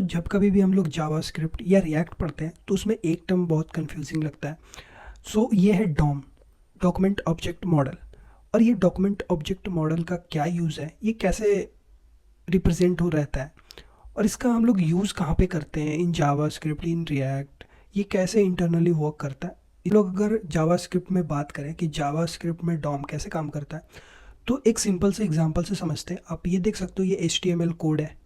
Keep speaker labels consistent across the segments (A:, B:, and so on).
A: जब कभी भी हम लोग जावास्क्रिप्ट या रिएक्ट पढ़ते हैं तो उसमें एक टर्म बहुत कंफ्यूजिंग लगता है। ये है डॉम, डॉक्यूमेंट ऑब्जेक्ट मॉडल। और ये डॉक्यूमेंट ऑब्जेक्ट मॉडल का क्या यूज़ है, ये कैसे रिप्रेजेंट हो रहता है, और इसका हम लोग यूज़ कहाँ पे करते हैं इन जावास्क्रिप्ट, इन रिएक्ट, ये कैसे इंटरनली वर्क करता है। ये लोग अगर जावास्क्रिप्ट में बात करें कि जावास्क्रिप्ट में डॉम कैसे काम करता है, तो एक सिंपल से एग्जांपल से समझते हैं। आप ये देख सकते हो, ये HTML कोड है।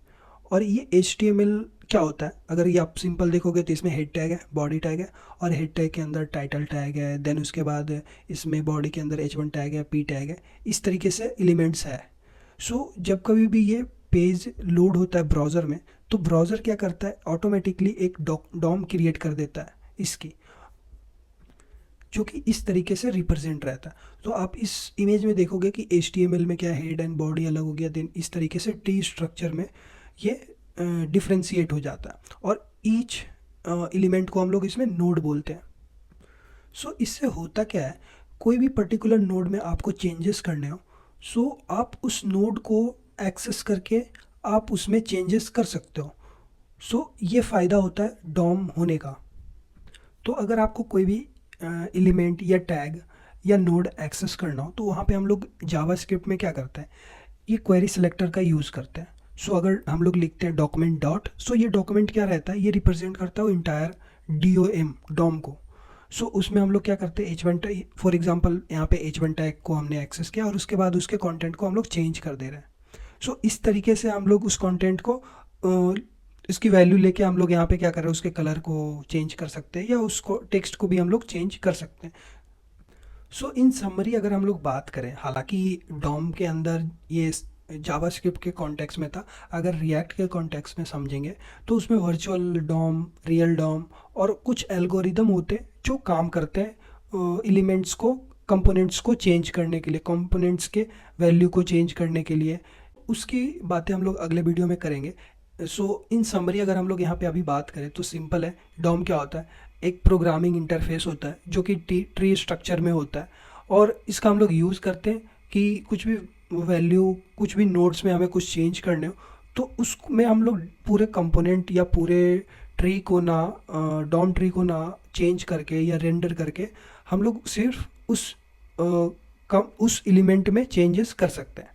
A: और ये HTML क्या होता है, अगर ये आप सिंपल देखोगे तो इसमें हेड टैग है, बॉडी टैग है, और हेड टैग के अंदर टाइटल टैग है, देन उसके बाद इसमें बॉडी के अंदर H1 टैग है, P टैग है, इस तरीके से एलिमेंट्स है। जब कभी भी ये पेज लोड होता है ब्राउज़र में, तो ब्राउज़र क्या करता है, ऑटोमेटिकली एक डॉम क्रिएट कर देता है इसकी, जो कि इस तरीके से रिप्रेजेंट रहता है। तो आप इस इमेज में देखोगे कि HTML में क्या हेड एंड बॉडी अलग हो गया, देन इस तरीके से ट्री स्ट्रक्चर में ये डिफ्रेंशिएट हो जाता है, और ईच एलिमेंट को हम लोग इसमें नोड बोलते हैं। इससे होता क्या है, कोई भी पर्टिकुलर नोड में आपको चेंजेस करने हो, आप उस नोड को एक्सेस करके आप उसमें चेंजेस कर सकते हो। ये फ़ायदा होता है डॉम होने का। तो अगर आपको कोई भी एलिमेंट या टैग या नोड एक्सेस करना हो, तो वहाँ पे हम लोग जावास्क्रिप्ट में क्या करते हैं, ये क्वेरी सिलेक्टर का यूज़ करते हैं। अगर हम लोग लिखते हैं डॉक्यूमेंट डॉट, ये डॉक्यूमेंट क्या रहता है, ये रिप्रेजेंट करता है इंटायर डॉम को। उसमें हम लोग क्या करते हैं, H1 टैग, फॉर एग्जांपल यहाँ पे H1 टैग को हमने एक्सेस किया और उसके बाद उसके कंटेंट को हम लोग चेंज कर दे रहे हैं। इस तरीके से हम लोग उस कंटेंट को इसकी वैल्यू लेके हम लोग यहाँ पे क्या कर रहे हैं, उसके कलर को चेंज कर सकते हैं, या उसको टेक्स्ट को भी हम लोग चेंज कर सकते हैं। इन समरी अगर हम लोग बात करें, हालांकि डॉम के अंदर ये जावास्क्रिप्ट के कॉन्टेक्स्ट में था, अगर रिएक्ट के कॉन्टेक्स्ट में समझेंगे तो उसमें वर्चुअल डॉम, रियल डॉम और कुछ एल्गोरिदम होते जो काम करते हैं एलिमेंट्स को, कंपोनेंट्स को चेंज करने के लिए, कंपोनेंट्स के वैल्यू को चेंज करने के लिए। उसकी बातें हम लोग अगले वीडियो में करेंगे। इन समरी अगर हम लोग यहाँ पे अभी बात करें तो सिंपल है, डॉम क्या होता है, एक प्रोग्रामिंग इंटरफेस होता है जो कि ट्री स्ट्रक्चर में होता है, और इसका हम लोग यूज़ करते हैं कि कुछ भी वैल्यू, कुछ भी नोड्स में हमें कुछ चेंज करने हो, तो उसमें हम लोग पूरे कंपोनेंट या पूरे ट्री को ना, डॉम ट्री को ना चेंज करके या रेंडर करके, हम लोग सिर्फ उस एलिमेंट में चेंजेस कर सकते हैं,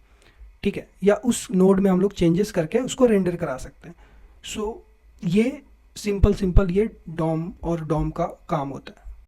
A: ठीक है, या उस नोड में हम लोग चेंजेस करके उसको रेंडर करा सकते हैं। ये सिंपल ये डॉम और डॉम का काम होता है।